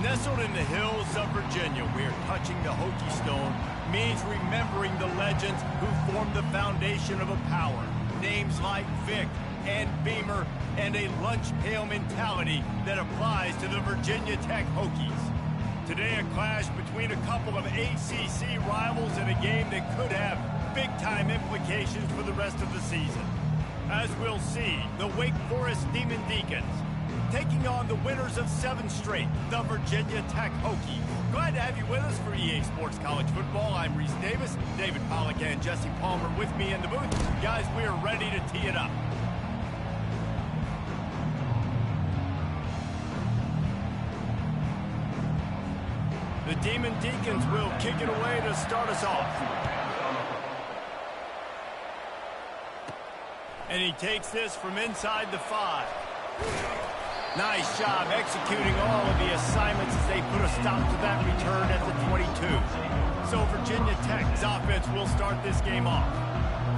Nestled in the hills of Virginia, where touching the Hokie Stone means remembering the legends who formed the foundation of a power. Names like Vic and Beamer, and a lunch pail mentality that applies to the Virginia Tech Hokies. Today, a clash between a couple of ACC rivals in a game that could have big-time implications for the rest of the season. As we'll see, the Wake Forest Demon Deacons taking on the winners of 7 straight, the Virginia Tech Hokies. Glad to have you with us for EA Sports College Football. I'm Reese Davis, David Pollack and Jesse Palmer with me in the booth. Guys, we are ready to tee it up. The Demon Deacons will kick it away to start us off. And he takes this from inside the 5. Nice job executing all of the assignments as they put a stop to that return at the 22. So Virginia Tech's offense will start this game off.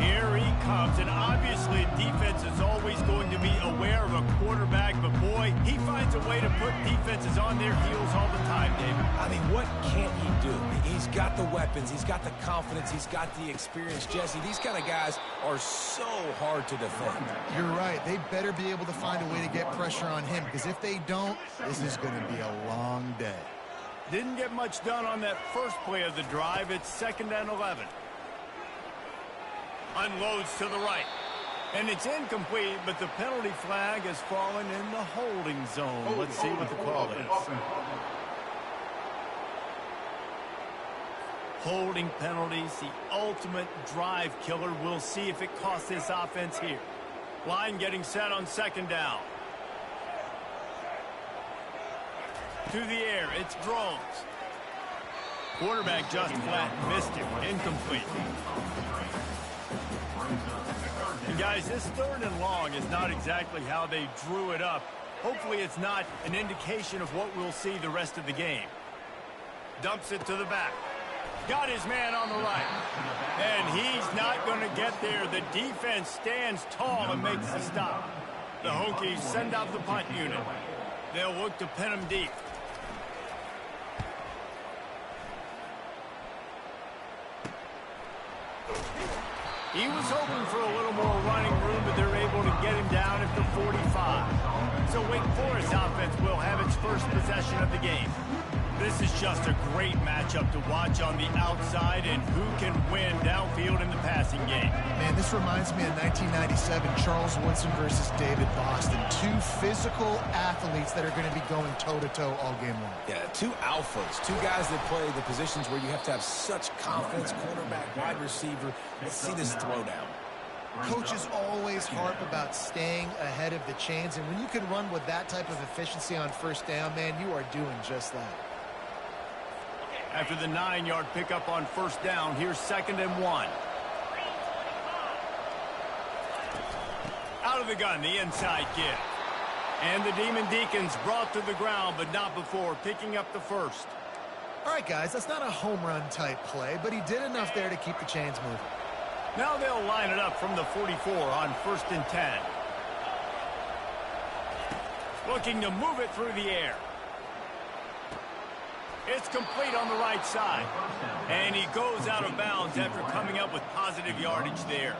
Here he comes, and obviously defense is always going to be aware of a quarterback, but boy, he finds a way to put defenses on their heels all the time, David. I mean, what can't he do? He's got the weapons, he's got the confidence, he's got the experience. Jesse, these kind of guys are so hard to defend. You're right. They better be able to find a way to get pressure on him, because if they don't, this is going to be a long day. Didn't get much done on that first play of the drive. It's 2nd and 11. Unloads to the right. And it's incomplete, but the penalty flag has fallen in the holding zone. Let's see what the call is. Holding penalties, the ultimate drive killer. We'll see if it costs this offense here. Line getting set on 2nd down. To the air, it's Drones. Quarterback just flat missed it. Incomplete. And guys, this 3rd and long is not exactly how they drew it up. Hopefully it's not an indication of what we'll see the rest of the game. Dumps it to the back. Got his man on the right. And he's not going to get there. The defense stands tall and makes the stop. The Hokies send out the punt unit. They'll look to pin him deep. He was hoping for a little more running room, but they're able to get him down at the 45. So Wake Forest offense will have its first possession of the game. This is just a great matchup to watch on the outside, and who can win downfield in the passing game. Man, this reminds me of 1997, Charles Woodson versus David Boston. 2 physical athletes that are going to be going toe-to-toe all game long. Yeah, 2 alphas, 2 guys that play the positions where you have to have such confidence, quarterback, wide receiver. Let's see this throwdown. Coaches always harp about staying ahead of the chains, and when you can run with that type of efficiency on 1st down, man, you are doing just that. After the 9-yard pickup on 1st down, here's 2nd and 1. Out of the gun, the inside give. And the Demon Deacons brought to the ground, but not before picking up the 1st. All right, guys, that's not a home run type play, but he did enough there to keep the chains moving. Now they'll line it up from the 44 on 1st and 10. Looking to move it through the air. It's complete on the right side. And he goes out of bounds after coming up with positive yardage there.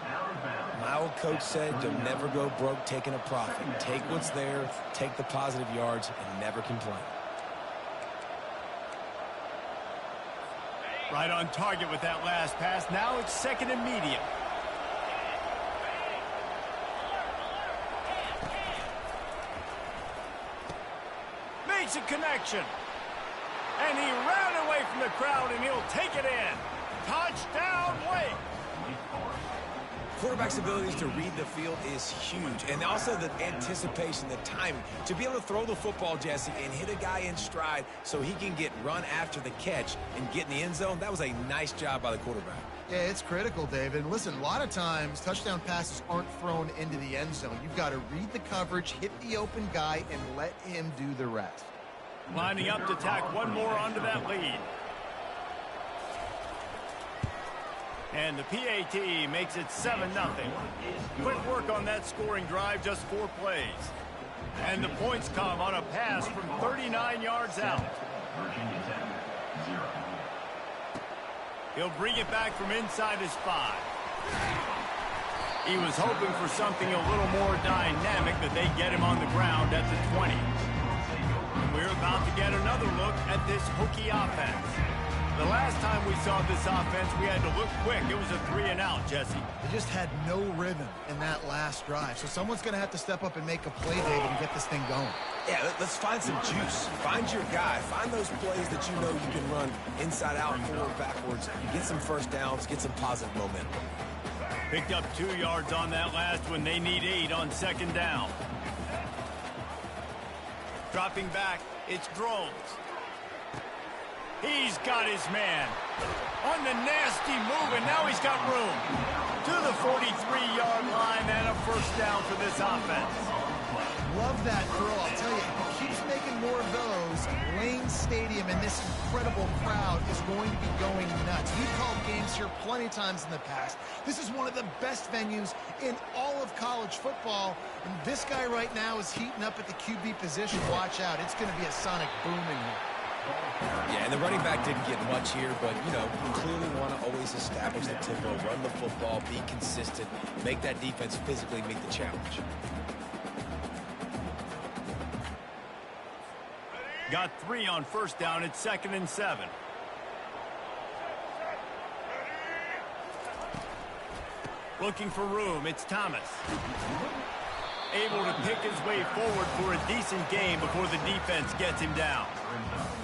My old coach said you'll never go broke taking a profit. Take what's there, take the positive yards, and never complain. Right on target with that last pass. Now it's 2nd and medium. Makes a connection. And he ran away from the crowd, and he'll take it in. Touchdown, Wake! Quarterback's abilities to read the field is huge, and also the anticipation, the timing. To be able to throw the football, Jesse, and hit a guy in stride so he can get run after the catch and get in the end zone, that was a nice job by the quarterback. Yeah, it's critical, David. Listen, a lot of times touchdown passes aren't thrown into the end zone. You've got to read the coverage, hit the open guy, and let him do the rest. Lining up to tack one more onto that lead. And the PAT makes it 7-0. Quick work on that scoring drive, just 4 plays. And the points come on a pass from 39 yards out. He'll bring it back from inside his 5. He was hoping for something a little more dynamic, but they get him on the ground at the 20. And we're about to get another look at this Hokie offense. The last time we saw this offense, we had to look quick. It was a 3-and-out, Jesse. They just had no rhythm in that last drive. So someone's going to have to step up and make a play, David, and get this thing going. Yeah, let's find some juice. Find your guy. Find those plays that you know you can run inside out, forward, backwards. Get some first downs. Get some positive momentum. Picked up 2 yards on that last one. They need 8 on 2nd down. Dropping back, it's Drones. He's got his man. On the nasty move, and now he's got room. To the 43-yard line and a first down for this offense. Love that throw. I'll tell you, if he keeps making more of those, Lane Stadium and this incredible crowd is going to be going nuts. We've called games here plenty of times in the past. This is one of the best venues in all of college football, and this guy right now is heating up at the QB position. Watch out. It's going to be a sonic boom in here. Yeah, and the running back didn't get much here, but, you know, you clearly want to always establish the tempo, run the football, be consistent, make that defense physically meet the challenge. Got 3 on first down. It's 2nd and 7. Looking for room. It's Thomas. Able to pick his way forward for a decent game before the defense gets him down.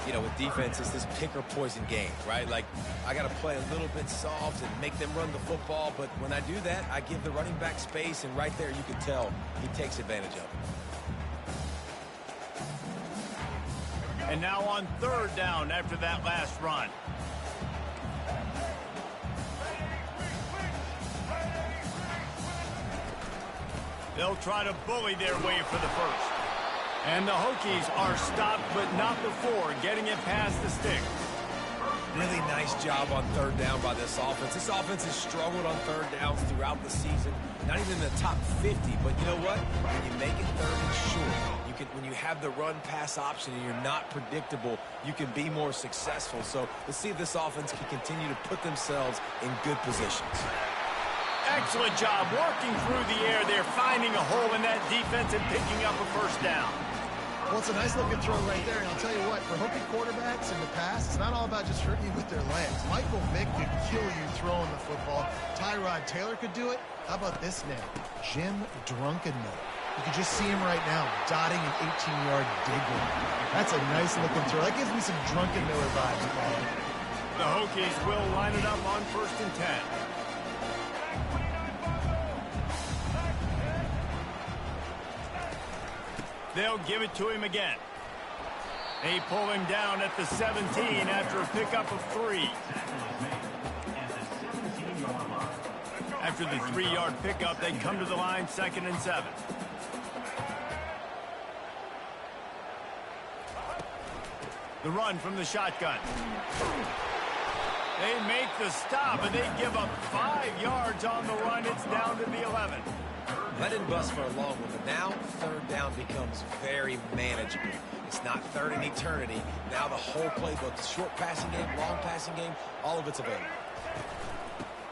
You know, with defense, it's this pick or poison game, right? Like, I got to play a little bit soft and make them run the football, but when I do that, I give the running back space, and right there you can tell he takes advantage of it. And now on 3rd down after that last run. They'll try to bully their way for the first. And the Hokies are stopped, but not before getting it past the sticks. Really nice job on 3rd down by this offense. This offense has struggled on 3rd downs throughout the season. Not even in the top 50, but you know what? When you make it 3rd and short, when you have the run-pass option and you're not predictable, you can be more successful. So let's see if this offense can continue to put themselves in good positions. Excellent job working through the air. They're finding a hole in that defense and picking up a first down. Well, it's a nice looking throw right there, and I'll tell you what, for Hokie quarterbacks in the past, it's not all about just hurting you with their legs. Michael Vick could kill you throwing the football. Tyrod Taylor could do it. How about this name? Jim Drunkenmiller. You can just see him right now, dotting an 18-yard digger. That's a nice looking throw. That gives me some Drunkenmiller vibes about it. The Hokies will line it up on 1st and 10. They'll give it to him again. They pull him down at the 17 after a pickup of 3. After the 3-yard pickup, they come to the line 2nd and 7. The run from the shotgun. They make the stop, and they give up 5 yards on the run. It's down to the 11. That didn't bust for a long one, but now 3rd down becomes very manageable. It's not 3rd and eternity. Now the whole playbook, the short passing game, long passing game, all of it's available.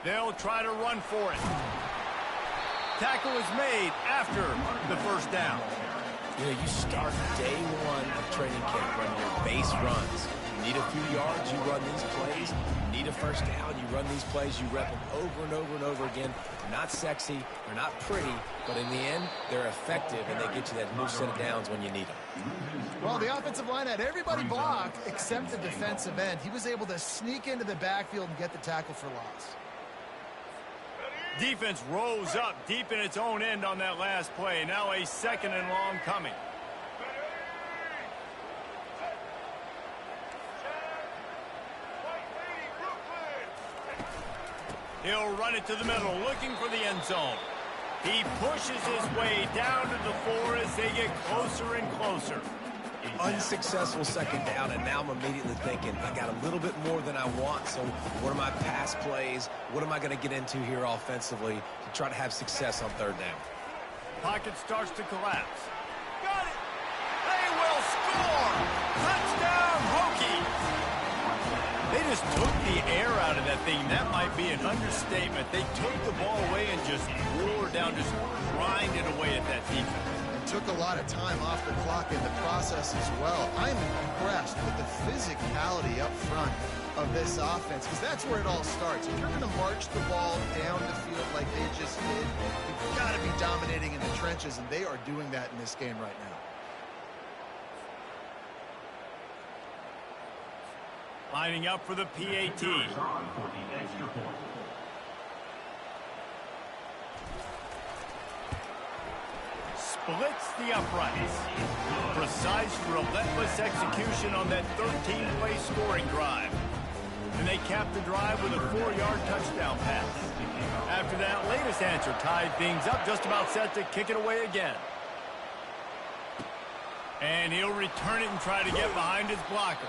They'll try to run for it. Tackle is made after the first down. You know, you start day 1 of training camp running your base runs. You need a few yards, you run these plays. You need a first down, you run these plays. You rep them over and over and over again. They're not sexy, they're not pretty, but in the end, they're effective, and they get you that new set of downs when you need them. Well, the offensive line had everybody block except the defensive end. He was able to sneak into the backfield and get the tackle for loss. Defense rose up deep in its own end on that last play. Now a 2nd and long coming. He'll run it to the middle, looking for the end zone. He pushes his way down to the 4 as they get closer and closer. Unsuccessful 2nd down, and now I'm immediately thinking, I got a little bit more than I want, so what are my pass plays? What am I going to get into here offensively to try to have success on 3rd down? Pocket starts to collapse. Got it! They will score! Touchdown, Hokies! took the air out of that thing. That might be an understatement. They took the ball away and just wore down, just grinded away at that defense. Took a lot of time off the clock in the process as well. I'm impressed with the physicality up front of this offense, because that's where it all starts. If you're going to march the ball down the field like they just did, you've got to be dominating in the trenches, and they are doing that in this game right now. Lining up for the PAT. Splits the uprights. Precise, relentless execution on that 13-play scoring drive. And they capped the drive with a 4-yard touchdown pass. After that latest answer tied things up, just about set to kick it away again. And he'll return it and try to get behind his blocker.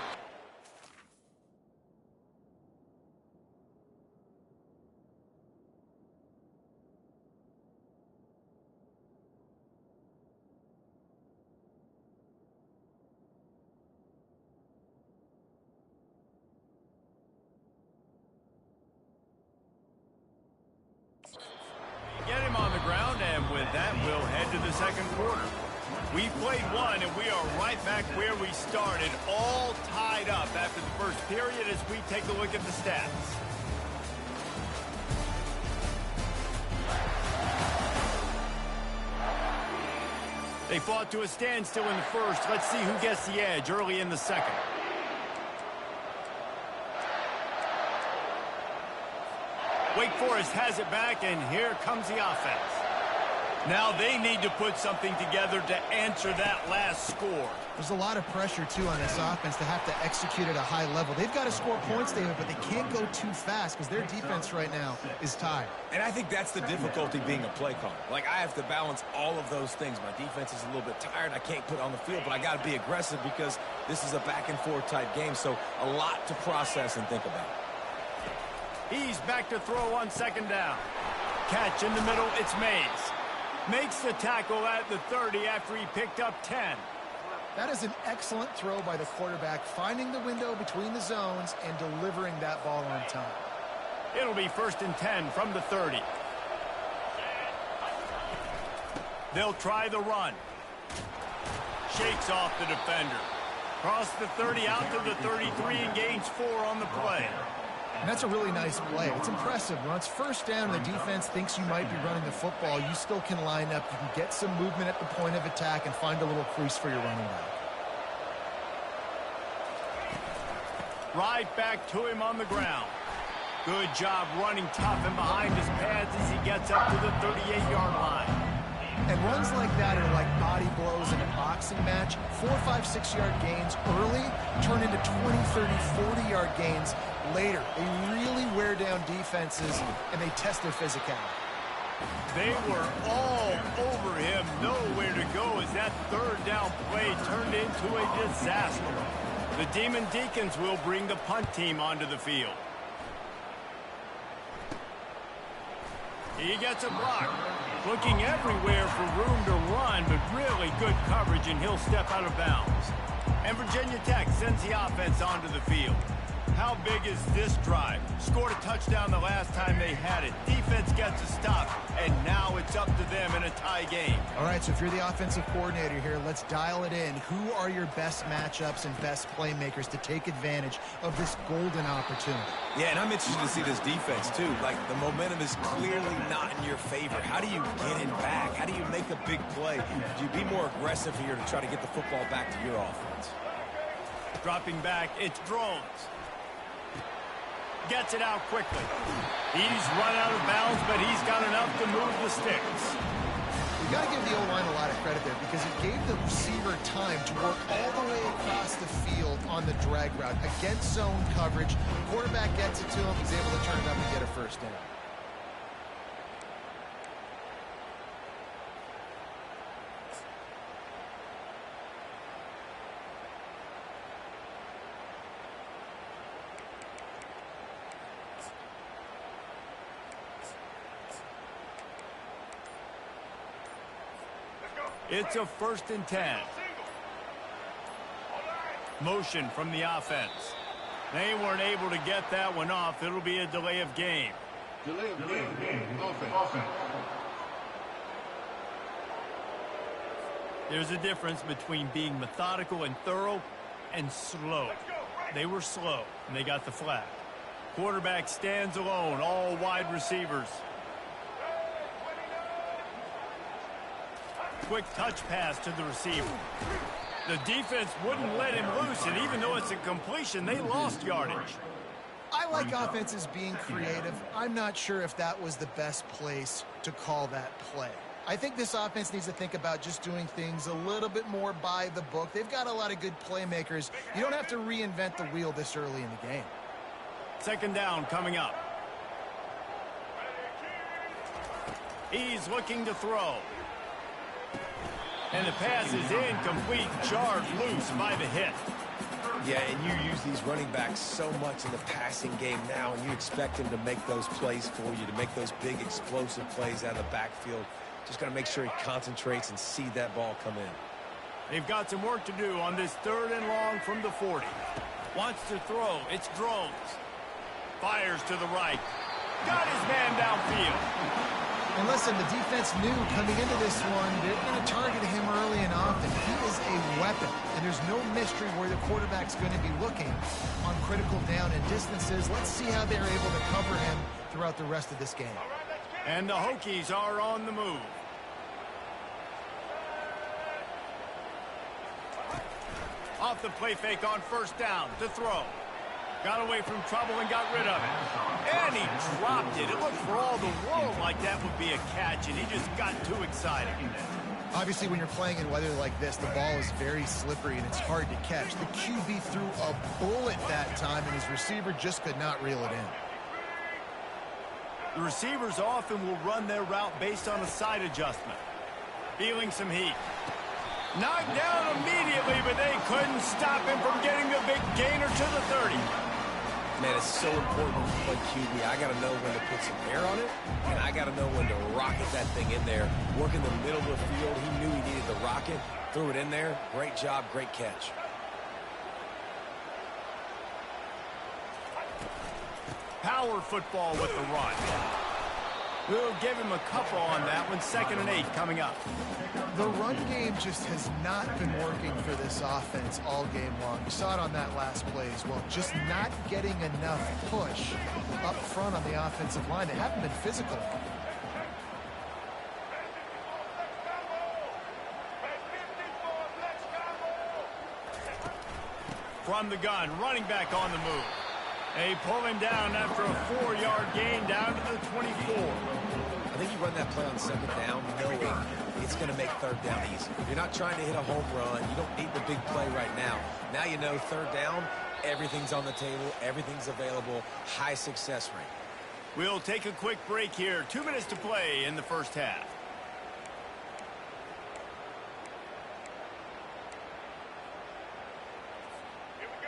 Get him on the ground, and with that, we'll head to the second quarter. We played one, and we are right back where we started, all tied up after the first period as we take a look at the stats. They fought to a standstill in the first. Let's see who gets the edge early in the second. Wake Forest has it back, and here comes the offense. Now they need to put something together to answer that last score. There's a lot of pressure, too, on this offense to have to execute at a high level. They've got to score points, David, but they can't go too fast because their defense right now is tired. And I think that's the difficulty being a play caller. Like, I have to balance all of those things. My defense is a little bit tired. I can't put it on the field, but I got to be aggressive because this is a back-and-forth type game, so a lot to process and think about. He's back to throw on second down. Catch in the middle, it's Mays. Makes the tackle at the 30 after he picked up 10. That is an excellent throw by the quarterback, finding the window between the zones and delivering that ball on time. It'll be 1st and 10 from the 30. They'll try the run. Shakes off the defender. Cross the 30 out to the 33 and gains 4 on the play. And that's a really nice play. It's impressive. When it's first down and the defense thinks you might be running the football, you still can line up. You can get some movement at the point of attack and find a little crease for your running back. Right back to him on the ground. Good job running tough and behind his pads as he gets up to the 38-yard line. And runs like that are like body blows in a boxing match. 4, 5, 6-yard gains early turn into 20, 30, 40-yard gains later. They really wear down defenses, and they test their physicality. They were all over him, nowhere to go as that third down play turned into a disaster. The Demon Deacons will bring the punt team onto the field. He gets a block. Looking everywhere for room to run, but really good coverage, and he'll step out of bounds. And Virginia Tech sends the offense onto the field. How big is this drive? Scored a touchdown the last time they had it. Defense gets a stop, and now it's up to them in a tie game. All right, so if you're the offensive coordinator here, let's dial it in. Who are your best matchups and best playmakers to take advantage of this golden opportunity? Yeah, and I'm interested to see this defense, too. Like, the momentum is clearly not in your favor. How do you get it back? How do you make a big play? Do you be more aggressive here to try to get the football back to your offense? Dropping back, it's Drones. Gets it out quickly. He's run out of bounds, but he's got enough to move the sticks. You got to give the O-line a lot of credit there because it gave the receiver time to work all the way across the field on the drag route against zone coverage. The quarterback gets it to him. He's able to turn it up and get a first down. It's a 1st and 10. Motion from the offense. They weren't able to get that one off. It'll be a delay of game. Delay of game. Offense. There's a difference between being methodical and thorough and slow. They were slow, and they got the flag. Quarterback stands alone, all wide receivers. Quick touch pass to the receiver. The defense wouldn't let him loose, and even though it's a completion, they lost yardage. I like offenses being creative. I'm not sure if that was the best place to call that play. I think this offense needs to think about just doing things a little bit more by the book. They've got a lot of good playmakers. You don't have to reinvent the wheel this early in the game. Second down coming up. He's looking to throw. And the pass is incomplete, charged loose by the hit. Yeah, and you use these running backs so much in the passing game now, and you expect them to make those plays for you, to make those big explosive plays out of the backfield. Just got to make sure he concentrates and see that ball come in. They've got some work to do on this 3rd and long from the 40. Wants to throw. It's Drones. Fires to the right. Got his man downfield. And listen, the defense knew coming into this one, they're going to target him early and often. He is a weapon, and there's no mystery where the quarterback's going to be looking on critical down and distances. Let's see how they're able to cover him throughout the rest of this game. And the Hokies are on the move. Off the play fake on 1st down to throw. Got away from trouble and got rid of it. And he dropped it. It looked for all the world like that would be a catch, and he just got too excited. Obviously, when you're playing in weather like this, the ball is very slippery and it's hard to catch. The QB threw a bullet that time, and his receiver just could not reel it in. The receivers often will run their route based on a side adjustment. Feeling some heat. Knocked down immediately, but they couldn't stop him from getting the big gainer to the 30. Man, it's so important when you play QB. I got to know when to put some air on it, and I got to know when to rocket that thing in there. Working the middle of the field, he knew he needed the rocket, threw it in there. Great job, great catch. Power football with the run. We'll give him a couple on that one. 2nd and 8 coming up. The run game just has not been working for this offense all game long. You saw it on that last play as well. Just not getting enough push up front on the offensive line. They haven't been physical. From the gun, running back on the move. They pull him down after a 4-yard gain down to the 24. I think you run that play on 2nd down knowing it's going to make 3rd down easy. You're not trying to hit a home run. You don't need the big play right now. Now you know 3rd down, everything's on the table, everything's available, high success rate. We'll take a quick break here. 2 minutes to play in the 1st half.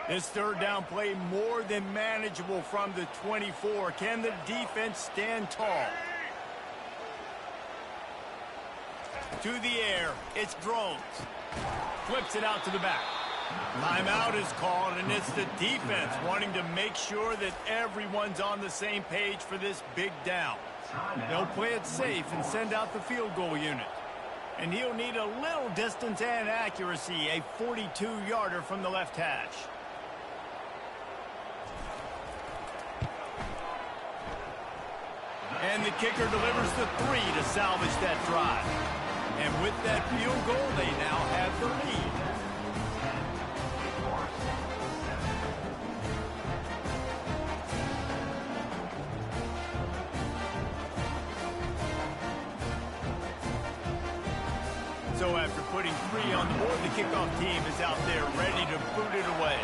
This 3rd down play more than manageable from the 24. Can the defense stand tall? To the air, it's Drones. Flips it out to the back. Timeout is called, and it's the defense wanting to make sure that everyone's on the same page for this big down. They'll play it safe and send out the field goal unit. And he'll need a little distance and accuracy, a 42-yarder from the left hash. And the kicker delivers the 3 to salvage that drive. And with that field goal, they now have the lead. So after putting 3 on the board, the kickoff team is out there ready to boot it away.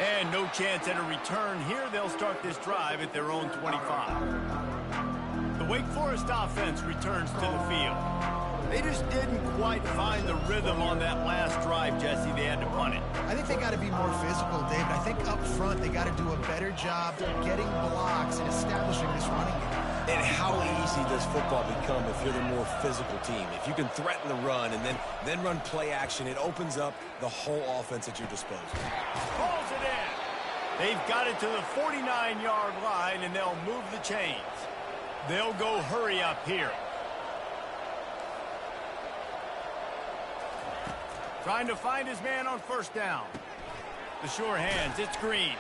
And no chance at a return here. They'll start this drive at their own 25. The Wake Forest offense returns to the field. They just didn't quite find the rhythm on that last drive, Jesse. They had to punt it. I think they got to be more physical, David. I think up front they got to do a better job getting blocks and establishing this running game. And how easy does football become if you're the more physical team? If you can threaten the run and then run play action, it opens up the whole offense at your disposal. Calls it in. They've got it to the 49-yard line, and they'll move the chains. They'll go hurry up here. Trying to find his man on first down. The sure hands, it's Green.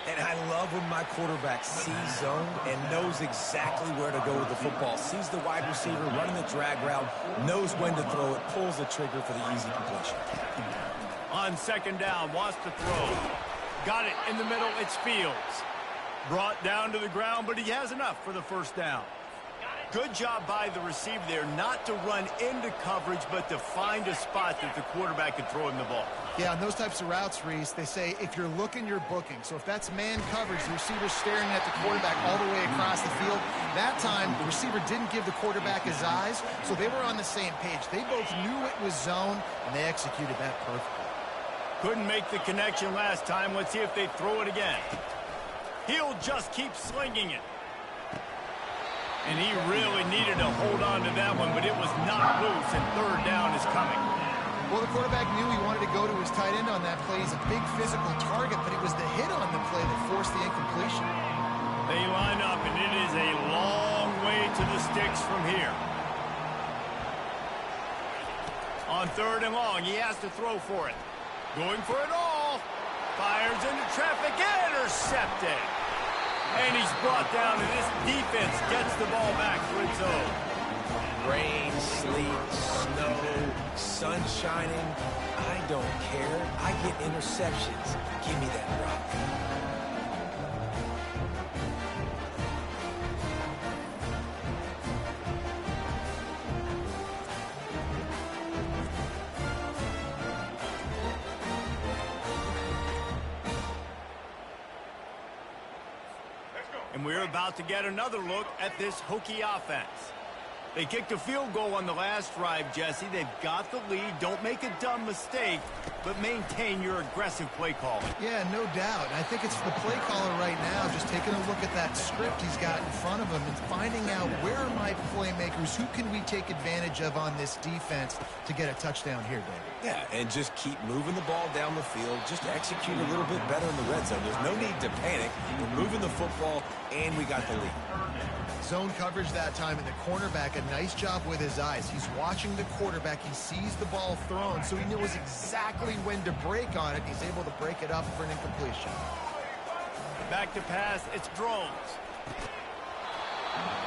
And I love when my quarterback sees zone and knows exactly where to go with the football. Sees the wide receiver running the drag route, knows when to throw it, pulls the trigger for the easy completion. On second down, wants to throw. Got it in the middle, it's Fields. Brought down to the ground, but he has enough for the first down. Good job by the receiver there, not to run into coverage, but to find a spot that the quarterback can throw him the ball. Yeah, on those types of routes, Reese, they say if you're looking, you're booking. So if that's man coverage, the receiver's staring at the quarterback all the way across the field. That time, the receiver didn't give the quarterback his eyes, so they were on the same page. They both knew it was zone, and they executed that perfectly. Couldn't make the connection last time. Let's see if they throw it again. He'll just keep slinging it. And he really needed to hold on to that one, but it was not loose, and third down is coming. Well, the quarterback knew he wanted to go to his tight end on that play. He's a big physical target, but it was the hit on the play that forced the incompletion. They line up, and it is a long way to the sticks from here. On third and long, he has to throw for it. Going for it all. Fires into traffic, intercepted. And he's brought down, and this defense gets the ball back for its own. Rain, sleet, snow, sun shining. I don't care. I get interceptions. Give me that rock. And we're about to get another look at this Hokie offense. They kicked a field goal on the last drive, Jesse. They've got the lead. Don't make a dumb mistake, but maintain your aggressive play calling. Yeah, no doubt. I think it's the play caller right now just taking a look at that script he's got in front of him and finding out where are my playmakers, who can we take advantage of on this defense to get a touchdown here, David. Yeah, and just keep moving the ball down the field. Just execute a little bit better in the red zone. There's no need to panic. We're moving the football, and we got the lead. Zone coverage that time, and the cornerback, a nice job with his eyes. He's watching the quarterback. He sees the ball thrown, so he knows exactly when to break on it. He's able to break it up for an incompletion. Back to pass, it's Drones.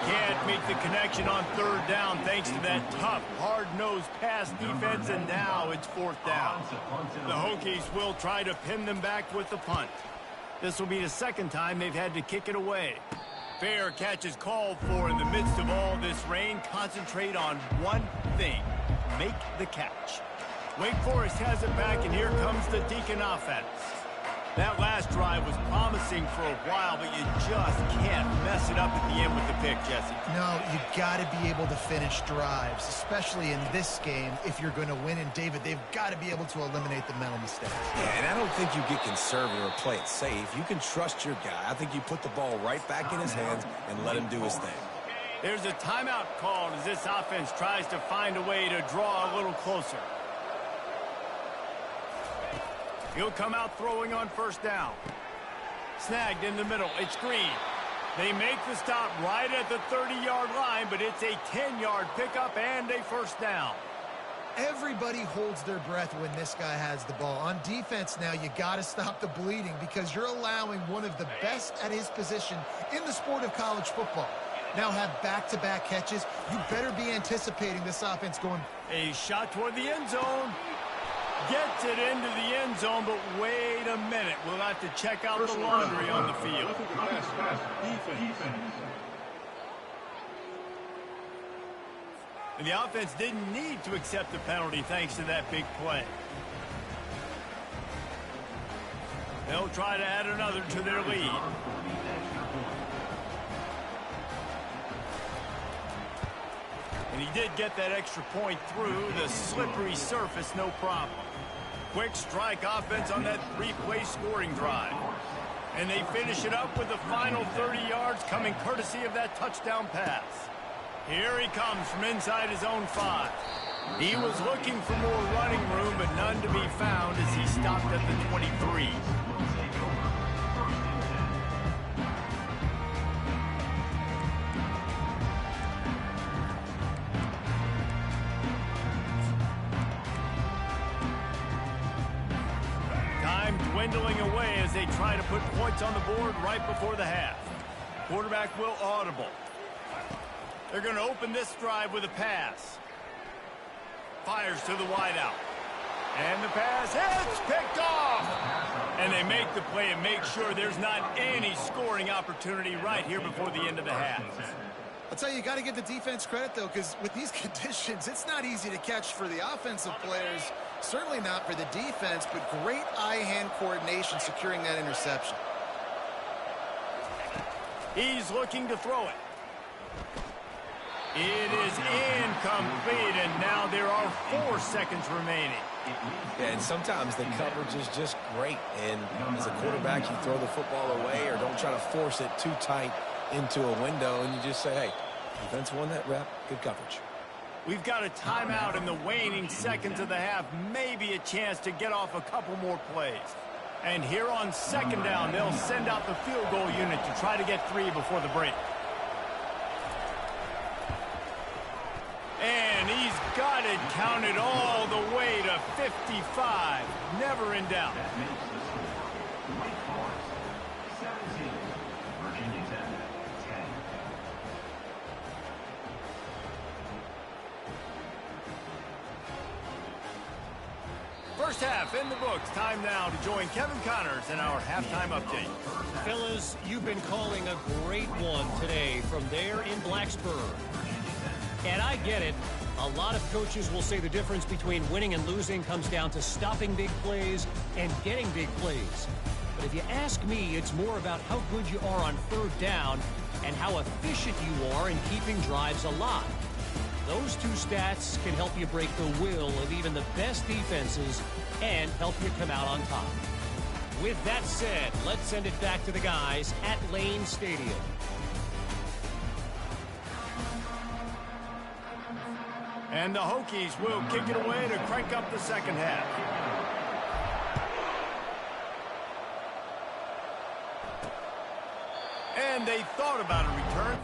Can't make the connection on third down thanks to that tough, hard-nosed pass defense, and now it's fourth down. The Hokies will try to pin them back with the punt. This will be the second time they've had to kick it away. Fair catch is called for in the midst of all this rain. Concentrate on one thing. Make the catch. Wake Forest has it back, and here comes the Deacon offense. That last drive was promising for a while, but you just can't mess it up at the end with the pick, Jesse. No, you got to be able to finish drives, especially in this game if you're going to win. And, David, they've got to be able to eliminate the mental mistakes. Yeah, and I don't think you get conservative or play it safe. You can trust your guy. I think you put the ball right back in his hands and let him do his thing. There's a timeout called as this offense tries to find a way to draw a little closer. He'll come out throwing on first down. Snagged in the middle. It's Green. They make the stop right at the 30-yard line, but it's a 10-yard pickup and a first down. Everybody holds their breath when this guy has the ball. On defense now, you got to stop the bleeding because you're allowing one of the best at his position in the sport of college football. Now have back-to-back catches. You better be anticipating this offense going. A shot toward the end zone. Gets it into the end zone, but wait a minute. We'll have to check out the laundry on the field. And the offense didn't need to accept the penalty thanks to that big play. They'll try to add another to their lead. And he did get that extra point through the slippery surface, no problem. Quick strike offense on that three-play scoring drive. And they finish it up with the final 30 yards coming courtesy of that touchdown pass. Here he comes from inside his own 5. He was looking for more running room, but none to be found as he stopped at the 23. Dwindling away as they try to put points on the board right before the half. Quarterback will audible. They're going to open this drive with a pass. Fires to the wideout. And the pass hits, picked off. And they make the play and make sure there's not any scoring opportunity right here before the end of the half. I'll tell you got to give the defense credit, though, because with these conditions, it's not easy to catch for the offensive players. Certainly not for the defense, but great eye-hand coordination securing that interception. He's looking to throw it. It is incomplete, and now there are 4 seconds remaining. Yeah, and sometimes the coverage is just great. And as a quarterback, you throw the football away or don't try to force it too tight into a window, and you just say, hey, defense won that rep, good coverage. We've got a timeout in the waning seconds of the half, maybe a chance to get off a couple more plays. And here on second down, they'll send out the field goal unit to try to get 3 before the break. And he's got it counted all the way to 55. Never in doubt. First half in the books. Time now to join Kevin Connors in our halftime update. Fellas, you've been calling a great one today from there in Blacksburg. And I get it. A lot of coaches will say the difference between winning and losing comes down to stopping big plays and getting big plays. But if you ask me, it's more about how good you are on third down and how efficient you are in keeping drives alive. Those 2 stats can help you break the will of even the best defenses and help you come out on top. With that said, let's send it back to the guys at Lane Stadium. And the Hokies will kick it away to crank up the second half. And they thought about a return.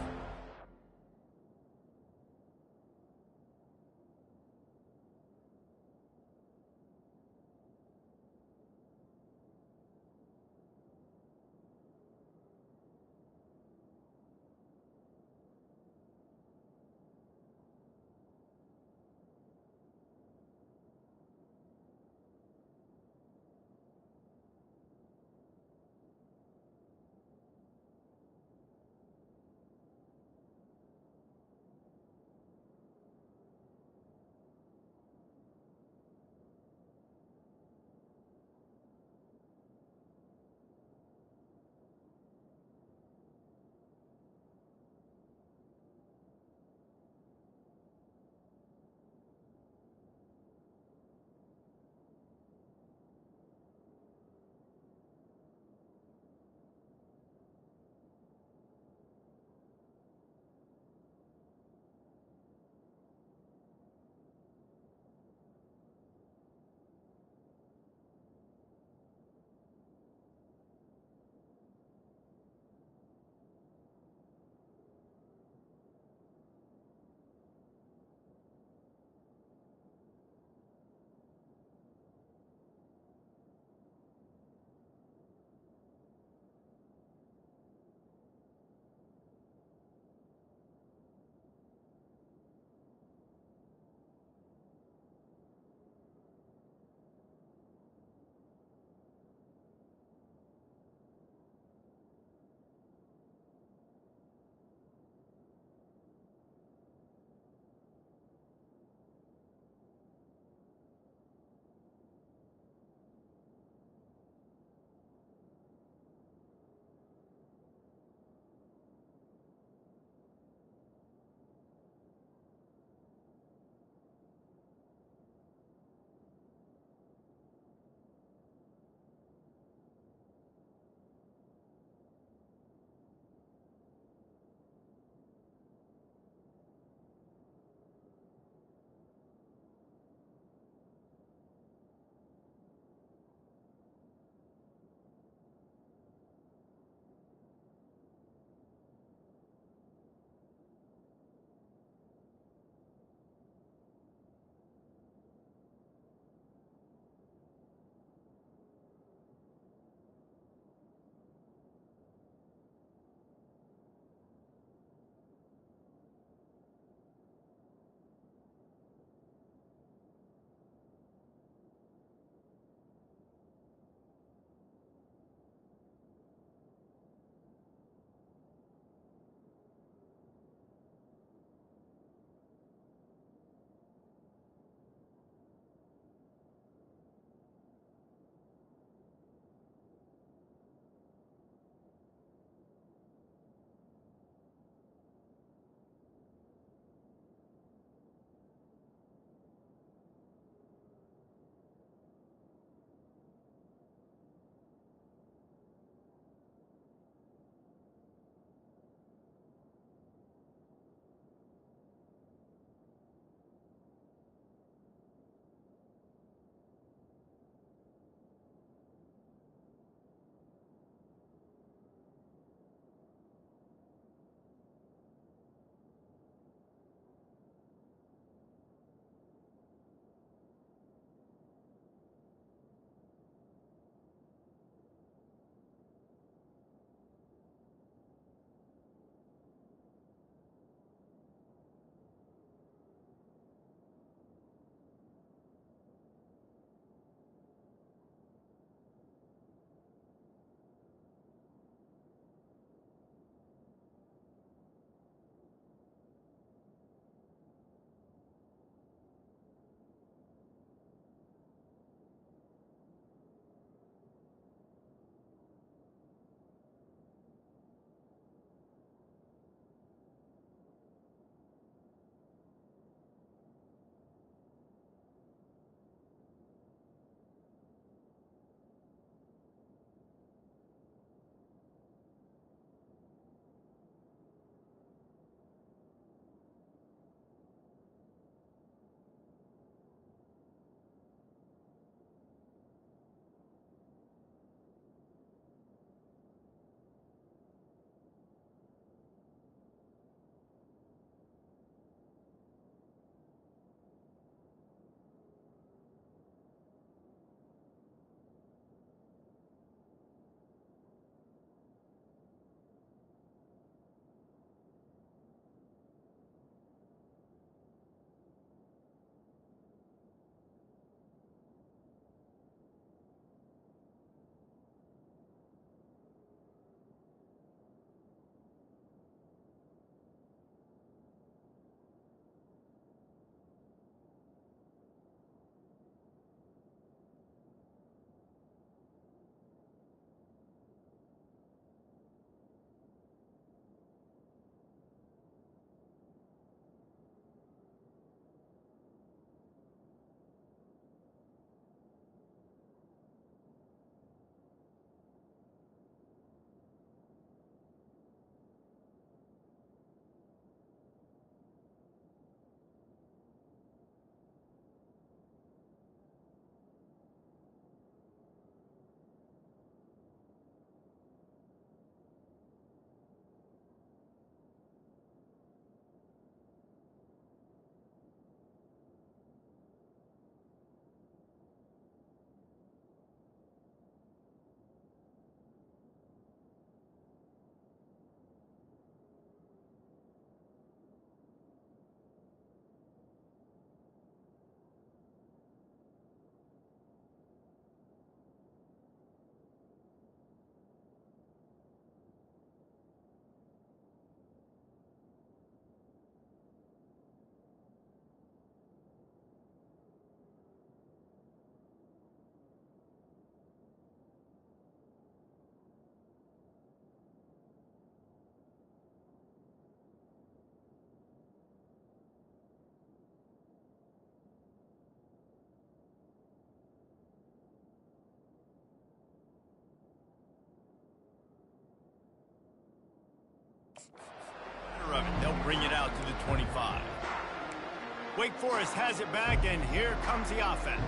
Wake Forest has it back, and here comes the offense.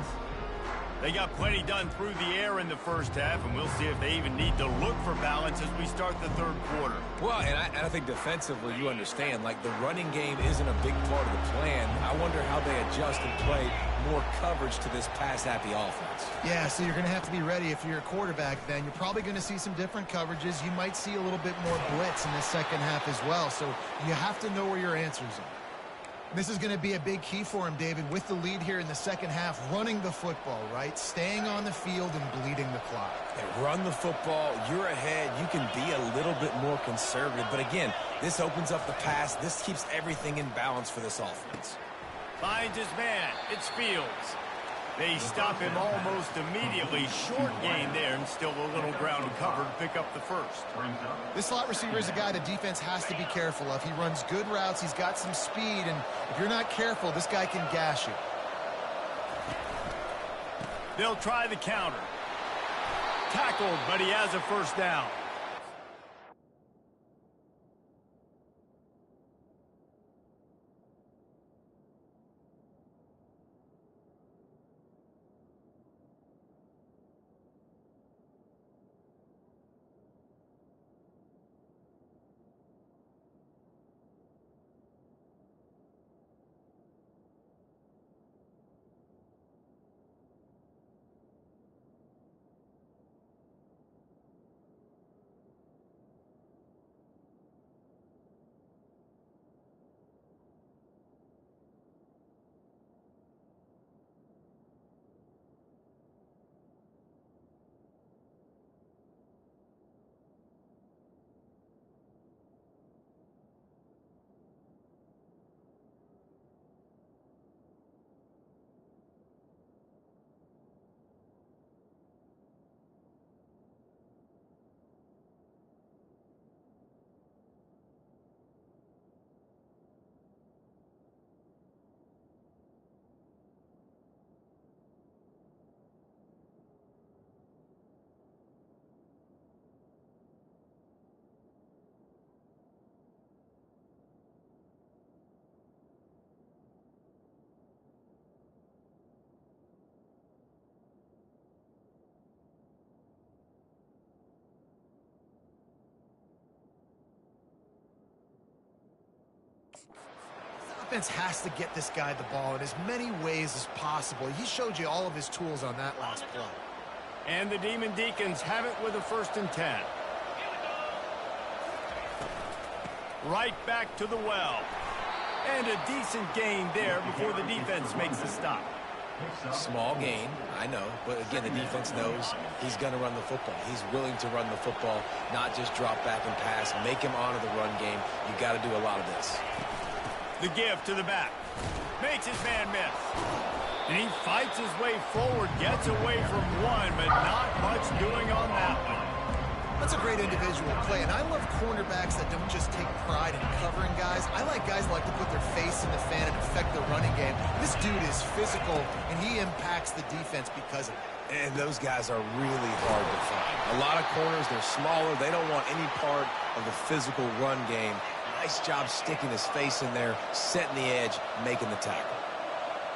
They got plenty done through the air in the first half, and we'll see if they even need to look for balance as we start the third quarter. Well, and I think defensively, you understand, like the running game isn't a big part of the plan. I wonder how they adjust and play more coverage to this pass-happy offense. Yeah, so you're going to have to be ready if you're a quarterback then. You're probably going to see some different coverages. You might see a little bit more blitz in the second half as well, so you have to know where your answers are. This is going to be a big key for him, David, with the lead here in the second half, running the football, right? Staying on the field and bleeding the clock. And run the football, you're ahead, you can be a little bit more conservative. But again, this opens up the pass. This keeps everything in balance for this offense. Finds his man. It's Fields. They stop him almost immediately. Short gain there, and still a little ground cover to pick up the first. This slot receiver is a guy the defense has to be careful of. He runs good routes. He's got some speed, and if you're not careful, this guy can gash you. They'll try the counter. Tackled, but he has a first down. Offense has to get this guy the ball in as many ways as possible. He showed you all of his tools on that last play. And the Demon Deacons have it with a 1st and 10. Right back to the well. And a decent gain there before the defense makes the stop. Small gain, I know, but again, the defense knows he's going to run the football. He's willing to run the football, not just drop back and pass, make him honor the run game. You got to do a lot of this. The give to the back. Makes his man miss. And he fights his way forward, gets away from one, but not much doing on that one. That's a great individual play, and I love cornerbacks that don't just take pride in covering guys. I like guys that like to put their face in the fan and affect the running game. This dude is physical, and he impacts the defense because of it. And those guys are really hard to find. A lot of corners, they're smaller. They don't want any part of the physical run game. Nice job sticking his face in there, setting the edge, making the tackle.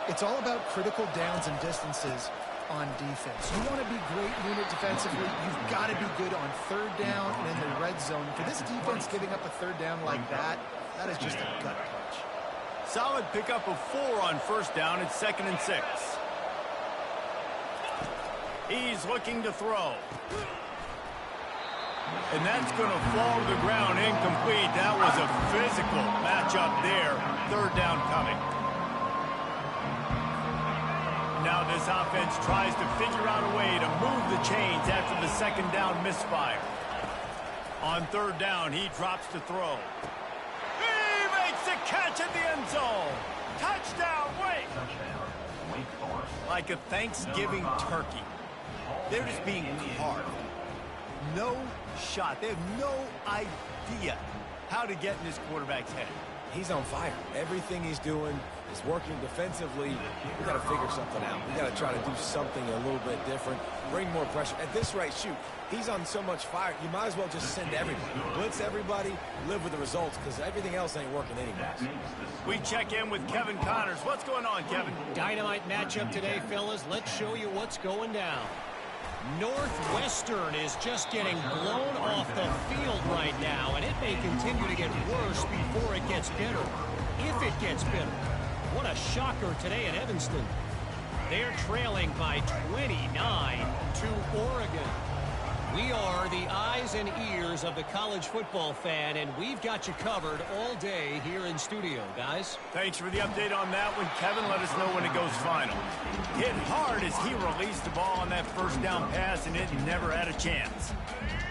It's all about critical downs and distances on defense. You want to be great unit defensively, you've got to be good on 3rd down and in the red zone. For this defense giving up a 3rd down like that, that is just a gut punch. Solid pickup of 4 on 1st down. It's 2nd and 6. He's looking to throw. And that's going to fall to the ground incomplete. That was a physical matchup there. 3rd down coming. Now this offense tries to figure out a way to move the chains after the 2nd down misfire. On 3rd down, he drops to throw. He makes the catch at the end zone. Touchdown, Wake! Like a Thanksgiving turkey. They're just being carved. No shot. They have no idea how to get in this quarterback's head. He's on fire. Everything he's doing, is working defensively. We got to figure something out. We got to try to do something a little bit different, bring more pressure. At this rate, shoot, he's on so much fire, you might as well just send everybody. Blitz everybody, live with the results, because everything else ain't working anyways. We check in with Kevin Connors. What's going on, Kevin? Dynamite matchup today, fellas. Let's show you what's going down. Northwestern is just getting blown off the field right now, and it may continue to get worse before it gets better. If it gets better. What a shocker today in Evanston. They're trailing by 29 to Oregon. We are the eyes and ears of the college football fan, and we've got you covered all day here in studio, guys. Thanks for the update on that one, Kevin. Let us know when it goes final. Hit hard as he released the ball on that first down pass, and it never had a chance.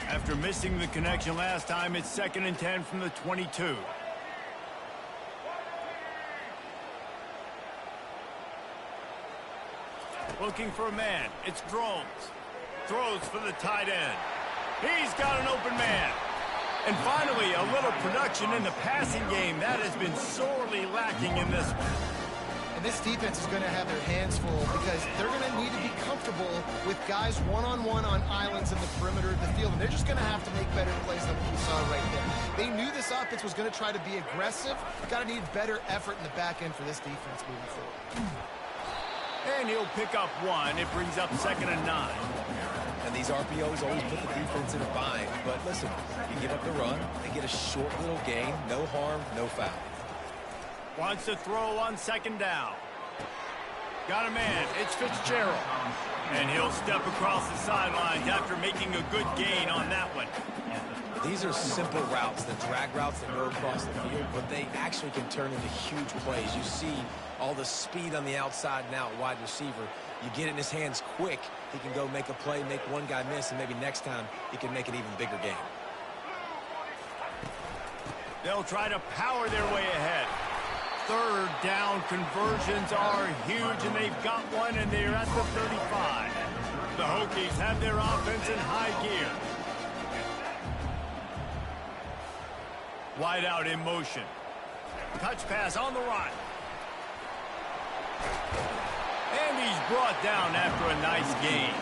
After missing the connection last time, it's 2nd and 10 from the 22. Looking for a man. It's Drones. Throws for the tight end. He's got an open man. And finally, a little production in the passing game. That has been sorely lacking in this one. And this defense is going to have their hands full because they're going to need to be comfortable with guys one-on-one on islands in the perimeter of the field. And they're just going to have to make better plays than what we saw right there. They knew this offense was going to try to be aggressive. Got to need better effort in the back end for this defense moving forward. And he'll pick up one. It brings up 2nd and 9. And these RPOs always put the defense in a bind. But listen, you give up the run, they get a short little gain, no harm, no foul. Wants to throw on 2nd down. Got a man. It's Fitzgerald. And he'll step across the sidelines after making a good gain on that one. These are simple routes, the drag routes that go across the field, but they actually can turn into huge plays. You see all the speed on the outside and out wide receiver. You get it in his hands quick, he can go make a play, make one guy miss, and maybe next time he can make an even bigger game. They'll try to power their way ahead. 3rd down conversions are huge, and they've got one, and they're at the 35. The Hokies have their offense in high gear. Wide out in motion. Touch pass on the run. And he's brought down after a nice gain.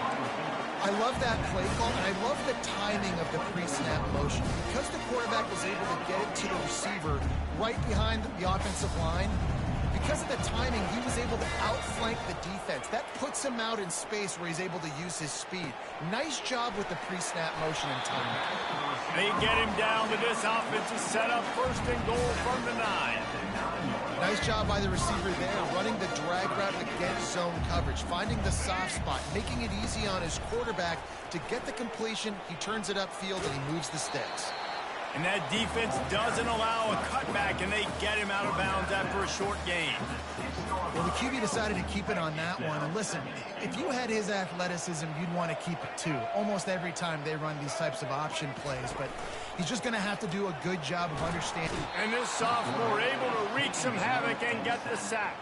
I love that play call, and I love the timing of the pre-snap motion. Because the quarterback was able to get it to the receiver right behind the offensive line, because of the timing, he was able to outflank the defense. That puts him out in space where he's able to use his speed. Nice job with the pre-snap motion and timing. They get him down to this offensive setup. 1st and goal from the 9. Nice job by the receiver there, running the drag route against zone coverage, finding the soft spot, making it easy on his quarterback to get the completion. He turns it upfield, and he moves the sticks. And that defense doesn't allow a cutback, and they get him out of bounds after a short gain. Well, the QB decided to keep it on that one. And listen, if you had his athleticism, you'd want to keep it too. Almost every time they run these types of option plays. But he's just going to have to do a good job of understanding. And this sophomore able to wreak some havoc and get the sack.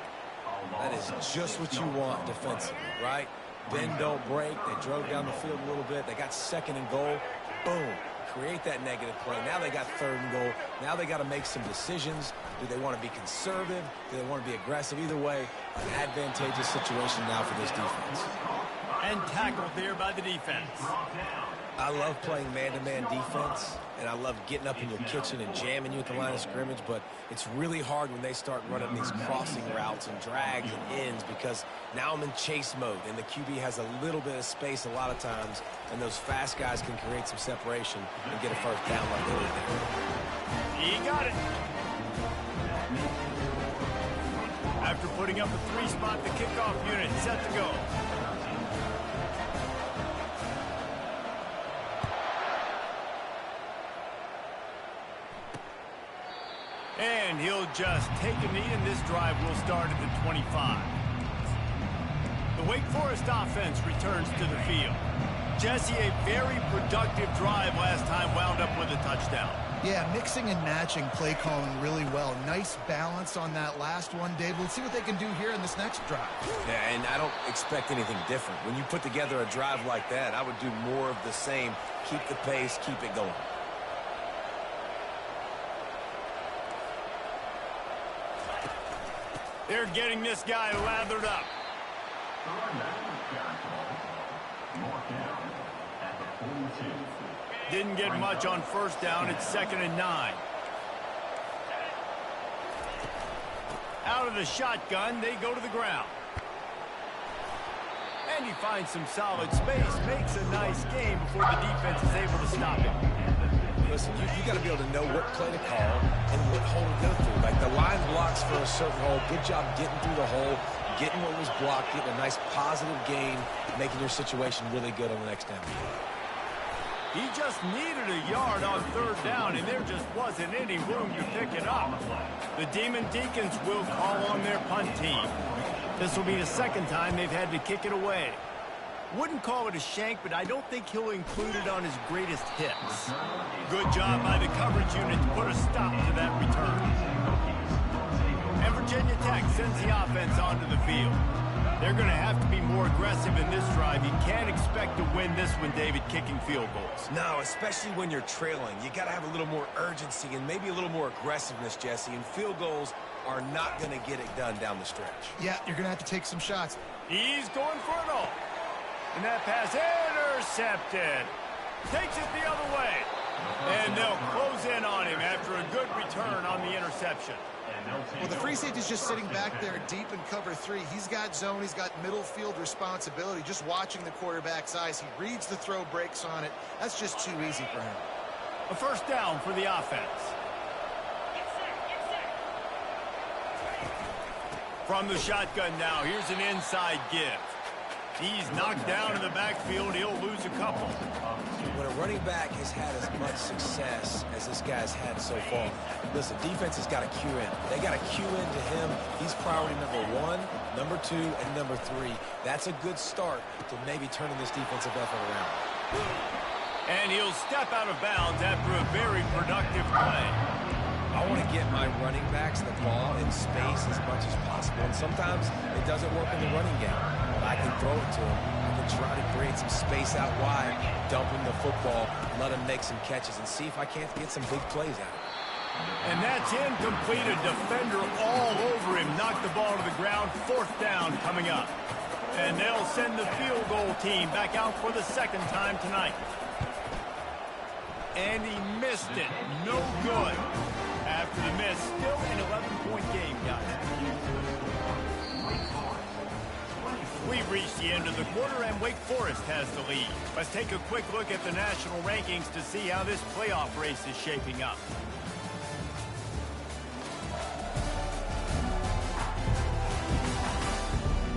That is just what you want defensively, right? Bend, don't break. They drove down the field a little bit. They got 2nd and goal. Boom. Create that negative play. Now they got 3rd and goal. Now they got to make some decisions. Do they want to be conservative? Do they want to be aggressive? Either way, an advantageous situation now for this defense. And tackled there by the defense. I love playing man-to-man defense, and I love getting up in your kitchen and jamming you at the line of scrimmage, but it's really hard when they start running these crossing routes and drags and ends because now I'm in chase mode, and the QB has a little bit of space a lot of times, and those fast guys can create some separation and get a 1st down like they did there. He got it. After putting up a 3-spot, the kickoff unit set to go. And he'll just take a knee, and this drive will start at the 25. The Wake Forest offense returns to the field. Jesse, a very productive drive last time, wound up with a touchdown. Yeah, mixing and matching play calling really well. Nice balance on that last one, Dave. Let's see what they can do here in this next drive. Yeah, and I don't expect anything different. When you put together a drive like that, I would do more of the same. Keep the pace, keep it going. They're getting this guy lathered up. Didn't get much on first down. It's 2nd and 9. Out of the shotgun, they go to the ground. And he finds some solid space, makes a nice game before the defense is able to stop him. Listen, you got to be able to know what play to call and what hole to go through. Like the line blocks for a certain hole. Good job getting through the hole, getting what was blocked, getting a nice positive gain, making your situation really good on the next down. He just needed a yard on 3rd down, and there just wasn't any room to pick it up. The Demon Deacons will call on their punt team. This will be the 2nd time they've had to kick it away. Wouldn't call it a shank, but I don't think he'll include it on his greatest hits. Good job by the coverage unit to put a stop to that return. And Virginia Tech sends the offense onto the field. They're going to have to be more aggressive in this drive. You can't expect to win this one, David, kicking field goals. No, especially when you're trailing. You got to have a little more urgency and maybe a little more aggressiveness, Jesse. And field goals are not going to get it done down the stretch. Yeah, you're going to have to take some shots. He's going for it all. And that pass intercepted. Takes it the other way. And they'll close in on him after a good return on the interception. Well, the free safety's just sitting back there deep in cover 3. He's got zone. He's got middle field responsibility. Just watching the quarterback's eyes. He reads the throw, breaks on it. That's just too easy for him. A 1st down for the offense. From the shotgun now, here's an inside give. He's knocked down in the backfield. He'll lose a couple. When a running back has had as much success as this guy's had so far, listen, defense has got to cue in. They got to cue into him. He's priority number 1, number 2, and number 3. That's a good start to maybe turning this defensive effort around. And he'll step out of bounds after a very productive play. I want to get my running backs the ball in space as much as possible. And sometimes it doesn't work in the running game. But I can throw it to him. I can try to create some space out wide, dump him the football, let him make some catches, and see if I can't get some big plays out of it. And that's incomplete. A defender all over him. Knocked the ball to the ground. 4th down coming up. And they'll send the field goal team back out for the 2nd time tonight. And he missed it. No good. After the miss, still an 11-point game, guys. We've reached the end of the quarter, and Wake Forest has the lead. Let's take a quick look at the national rankings to see how this playoff race is shaping up.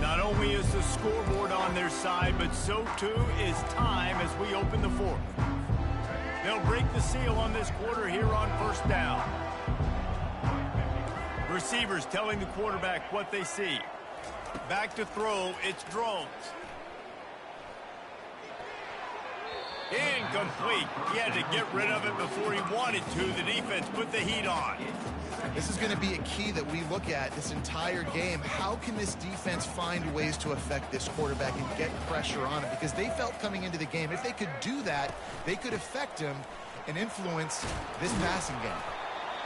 Not only is the scoreboard on their side, but so too is time as we open the 4th. They'll break the seal on this quarter here on 1st down. Receivers telling the quarterback what they see. Back to throw, it's Drones. Incomplete. He had to get rid of it before he wanted to. The defense put the heat on. This is going to be a key that we look at this entire game. How can this defense find ways to affect this quarterback and get pressure on him? Because they felt coming into the game, if they could do that, they could affect him and influence this passing game.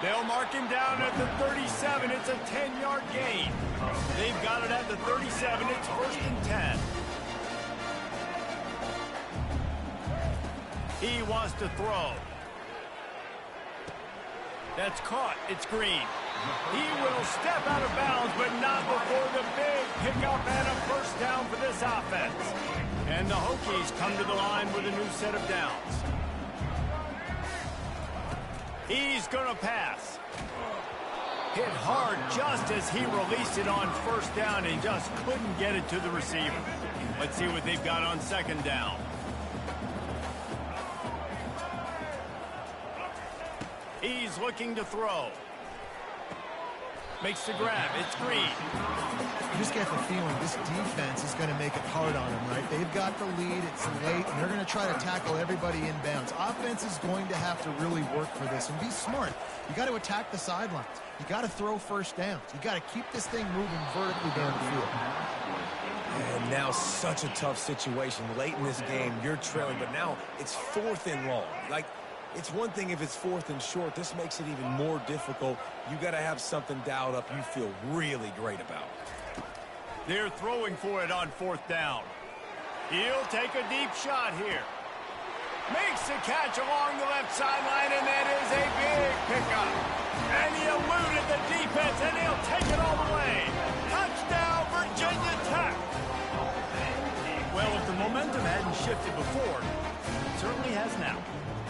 They'll mark him down at the 37. It's a 10-yard gain. They've got it at the 37. It's 1st and 10. He wants to throw. That's caught. It's Green. He will step out of bounds, but not before the big pickup and a 1st down for this offense. And the Hokies come to the line with a new set of downs. He's going to pass. Hit hard just as he released it on 1st down and just couldn't get it to the receiver. Let's see what they've got on 2nd down. He's looking to throw. Makes the grab. It's Green. You just get the feeling this defense is going to make it hard on them, right? They've got the lead. It's late, and they're going to try to tackle everybody inbounds. Offense is going to have to really work for this and be smart. You got to attack the sidelines. You got to throw 1st downs. You got to keep this thing moving vertically down the field. And now such a tough situation. Late in this game, you're trailing, but now it's 4th and long. Like, It's one thing if it's 4th and short. This makes it even more difficult. You got to have something dialed up you feel really great about. They're throwing for it on 4th down. He'll take a deep shot here. Makes the catch along the left sideline, and that is a big pickup. And he eluded the defense, and he'll take it all the way. Touchdown, Virginia Tech. Well, if the momentum hadn't shifted before, it certainly has now.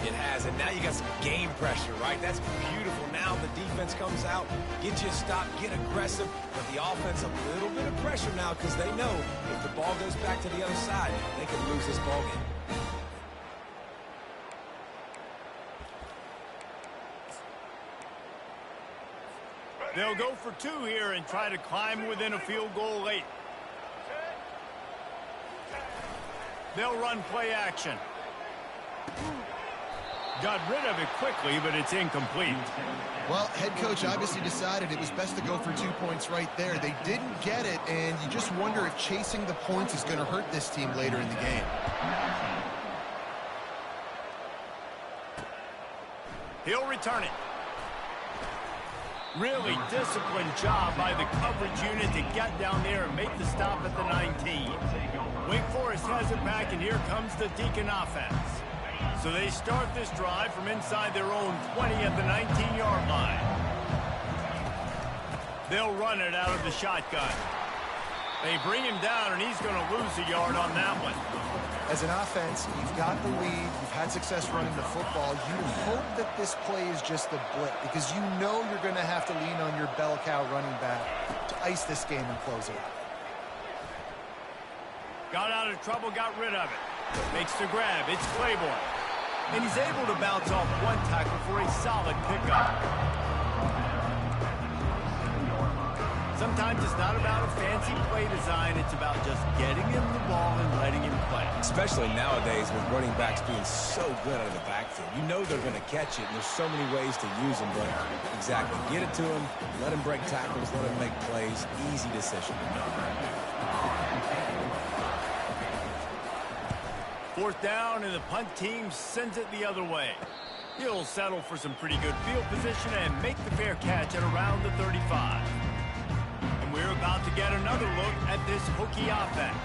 It has, and now you got some game pressure, right? That's beautiful. Now the defense comes out, get you a stop, get aggressive, but the offense a little bit of pressure now because they know if the ball goes back to the other side, they could lose this ball game. They'll go for 2 here and try to climb within a field goal late. They'll run play action. Got rid of it quickly, but it's incomplete. Well, head coach obviously decided it was best to go for 2 points right there. They didn't get it, and you just wonder if chasing the points is going to hurt this team later in the game. He'll return it. Really disciplined job by the coverage unit to get down there and make the stop at the 19. Wake Forest has it back, and here comes the Deacon offense. So they start this drive from inside their own 20 at the 19-yard line. They'll run it out of the shotgun. They bring him down, and he's going to lose a yard on that one. As an offense, you've got the lead, you've had success running the football. You hope that this play is just a blip because you know you're going to have to lean on your bell cow running back to ice this game and close it. Got out of trouble, got rid of it. Makes the grab. It's Claiborne. And he's able to bounce off one tackle for a solid pickup. Sometimes it's not about a fancy play design. It's about just getting him the ball and letting him play. Especially nowadays with running backs being so good out of the backfield. You know they're going to catch it, and there's so many ways to use them. But exactly, get it to him, let him break tackles, let him make plays. Easy decision. 4th down, and the punt team sends it the other way. He'll settle for some pretty good field position and make the fair catch at around the 35. And we're about to get another look at this Hokie offense.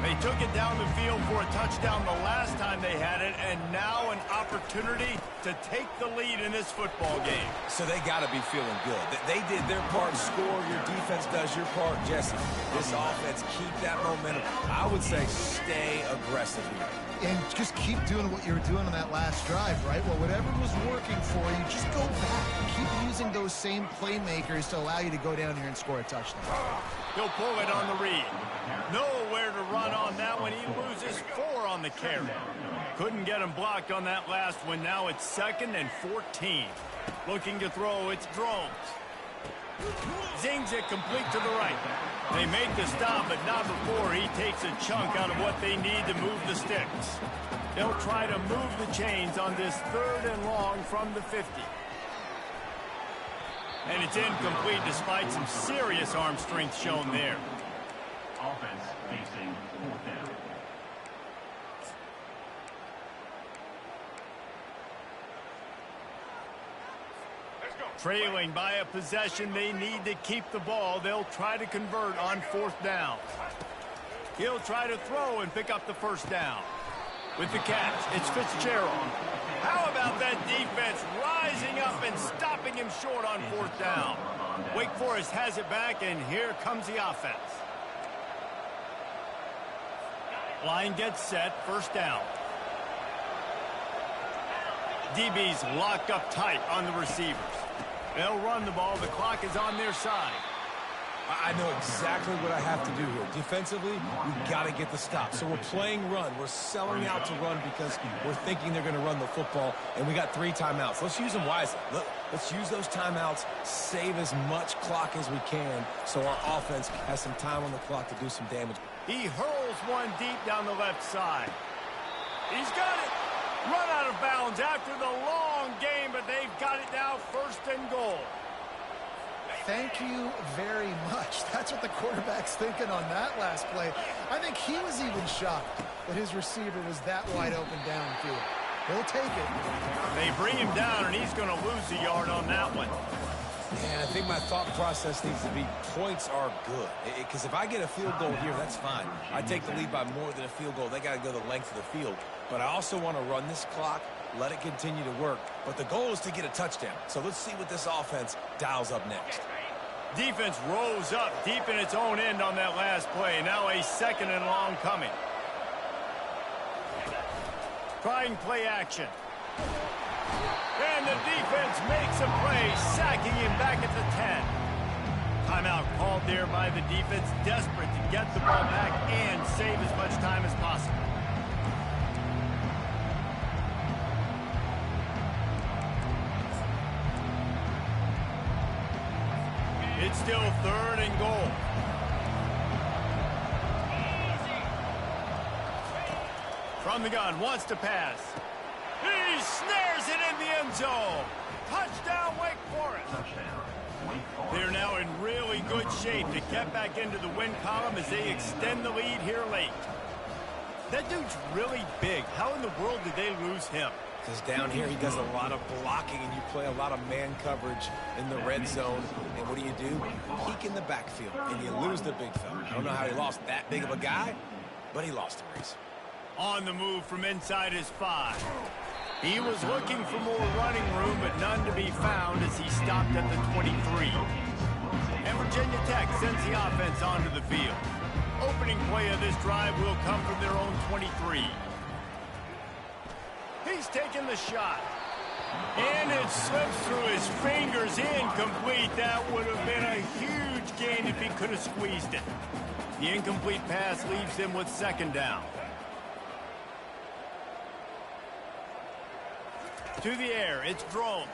They took it down the field for a touchdown the last time they had it, and now an opportunity to take the lead in this football game. So they got to be feeling good. They did their part, score. Your defense does your part, Jesse. This offense, keep that momentum. I would say stay aggressive here. And just keep doing what you were doing on that last drive, right? Well, whatever was working for you, just go back. Keep using those same playmakers to allow you to go down here and score a touchdown. He'll pull it on the read. Nowhere to run on that one. He loses 4 on the carry. Couldn't get him blocked on that last one. Now it's 2nd and 14. Looking to throw, it's Drones. Zings it complete to the right. They make the stop, but not before he takes a chunk out of what they need to move the sticks. They'll try to move the chains on this 3rd and long from the 50. And it's incomplete despite some serious arm strength shown there. Offense facing 4th down. Trailing by a possession, they need to keep the ball. They'll try to convert on 4th down. He'll try to throw and pick up the 1st down. With the catch, it's Fitzgerald. How about that defense rising up and stopping him short on 4th down? Wake Forest has it back, and here comes the offense. Line gets set, 1st down. DB's locked up tight on the receivers. They'll run the ball. The clock is on their side. I know exactly what I have to do here. Defensively, we've got to get the stop. So we're playing run. We're selling out to run because we're thinking they're going to run the football, and we got 3 timeouts. Let's use them wisely. Let's use those timeouts, save as much clock as we can so our offense has some time on the clock to do some damage. He hurls one deep down the left side. He's got it. Run out of bounds after the long game, but they've got it now 1st and goal. Thank you very much. That's what the quarterback's thinking on that last play. I think he was even shocked that his receiver was that wide open downfield. He'll take it. They bring him down, and he's going to lose a yard on that one. Yeah, I think my thought process needs to be points are good. Because if I get a field goal here, that's fine. I take the lead by more than a field goal. They got to go the length of the field. But I also want to run this clock, let it continue to work. But the goal is to get a touchdown. So let's see what this offense dials up next. Defense rolls up deep in its own end on that last play. Now a 2nd and long coming. Trying play action. And the defense makes a play, sacking him back at the 10. Timeout called there by the defense, desperate to get the ball back and save as much time as possible. It's still 3rd and goal. From the gun, wants to pass. He snares it in the end zone. Touchdown, Wake Forest. They're now in really good shape to get back into the win column as they extend the lead here late. That dude's really big. How in the world did they lose him? Because down here he does a lot of blocking, and you play a lot of man coverage in the red zone. And what do? Peek in the backfield, and you lose the big fella. I don't know how he lost that big of a guy, but he lost the race. On the move from inside his 5. He was looking for more running room, but none to be found as he stopped at the 23. And Virginia Tech sends the offense onto the field. Opening play of this drive will come from their own 23. He's taking the shot. And it slips through his fingers, incomplete. That would have been a huge gain if he could have squeezed it. The incomplete pass leaves him with 2nd down. To the air, it's Drones.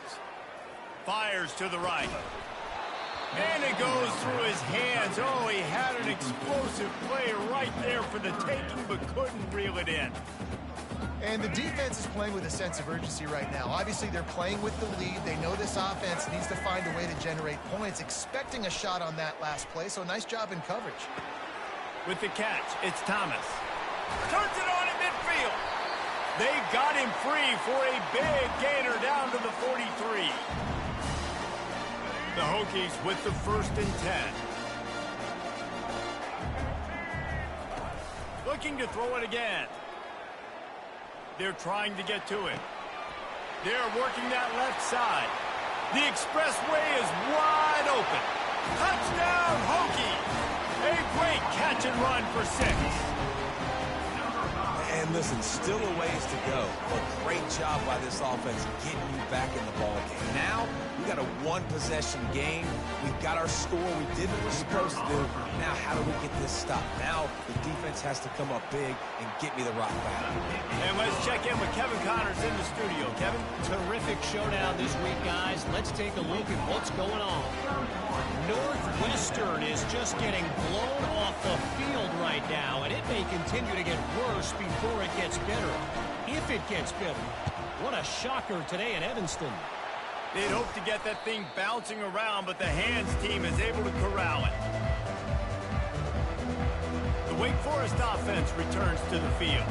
Fires to the right. And it goes through his hands. Oh, he had an explosive play right there for the taking, but couldn't reel it in. And the defense is playing with a sense of urgency right now. Obviously, they're playing with the lead. They know this offense needs to find a way to generate points, expecting a shot on that last play, so nice job in coverage. With the catch, it's Thomas. Turns it on in midfield. They got him free for a big gainer down to the 43. The Hokies with the 1st and 10. Looking to throw it again. They're trying to get to him. They're working that left side. The expressway is wide open. Touchdown, Hokies! A great catch and run for 6. And listen, still a ways to go, but great job by this offense getting you back in the ball game. Now, we got a 1-possession game. We've got our score. We did what we're supposed to do. Now, how do we get this stopped? Now, the defense has to come up big and get me the rock back. And let's check in with Kevin Connors in the studio. Kevin? Terrific showdown this week, guys. Let's take a look at what's going on. Northwestern is just getting blown off the field right now, and it may continue to get worse before it gets better. If it gets better. What a shocker today in Evanston. They'd hope to get that thing bouncing around, but the Hands team is able to corral it. The Wake Forest offense returns to the field.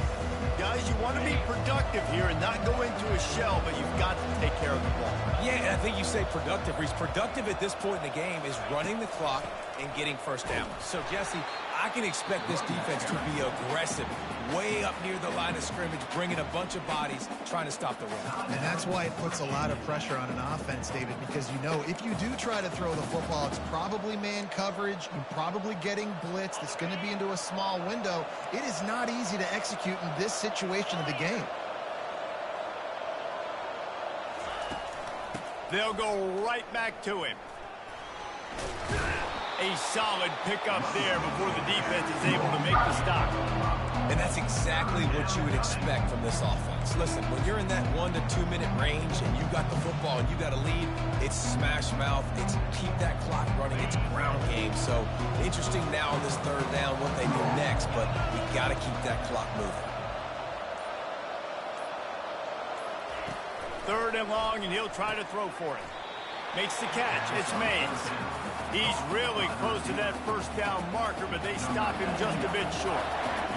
Guys, you want to be productive here and not go into a shell, but you've got to take care of the ball. Yeah, and I think you say productive. He's productive at this point in the game is running the clock and getting 1st down. So, Jesse, I can expect this defense to be aggressive, way up near the line of scrimmage, bringing a bunch of bodies, trying to stop the run. And that's why it puts a lot of pressure on an offense, David, because you know if you do try to throw the football, it's probably man coverage. You're probably getting blitzed. It's going to be into a small window. It is not easy to execute in this situation of the game. They'll go right back to him. A solid pickup there before the defense is able to make the stop. And that's exactly what you would expect from this offense. Listen, when you're in that 1 to 2 minute range and you got the football and you got a lead, it's smash mouth, it's keep that clock running, it's ground game. So interesting now on this 3rd down what they do next, but we got to keep that clock moving. 3rd and long, and he'll try to throw for it. Makes the catch. It's Mays. He's really close to that 1st down marker, but they stop him just a bit short.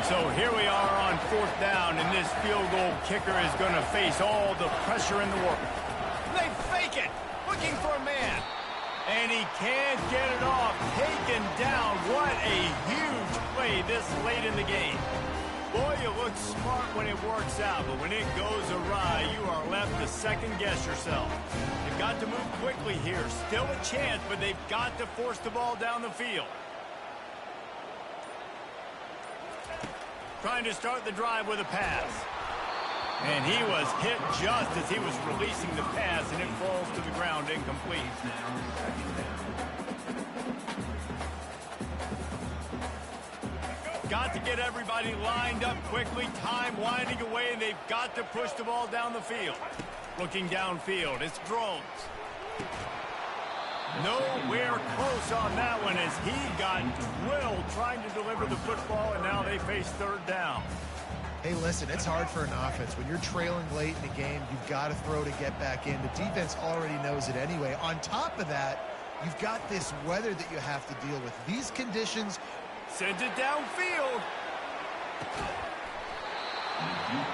So here we are on 4th down, and this field goal kicker is going to face all the pressure in the world. They fake it, looking for a man. And he can't get it off. Taken down. What a huge play this late in the game. Boy, you look smart when it works out, but when it goes awry, you are left to second-guess yourself. They've got to move quickly here. Still a chance, but they've got to force the ball down the field. Trying to start the drive with a pass. And he was hit just as he was releasing the pass, and it falls to the ground incomplete. Got to get everybody lined up quickly. Time winding away, and they've got to push the ball down the field. Looking downfield, it's Drones. Nowhere close on that one as he got drilled trying to deliver the football, and now they face 3rd down. Hey, listen, it's hard for an offense. When you're trailing late in the game, you've got to throw to get back in. The defense already knows it anyway. On top of that, you've got this weather that you have to deal with. These conditions. Sends it downfield.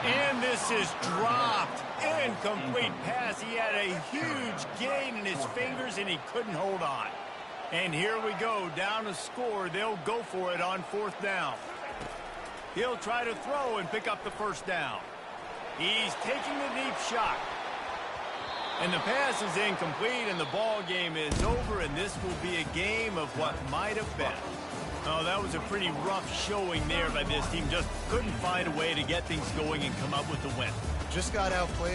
And this is dropped. Incomplete pass. He had a huge gain in his fingers, and he couldn't hold on. And here we go, down a score. They'll go for it on 4th down. He'll try to throw and pick up the 1st down. He's taking the deep shot. And the pass is incomplete, and the ball game is over, and this will be a game of what might have been. Oh, that was a pretty rough showing there by this team. Just couldn't find a way to get things going and come up with the win. Just got outplayed.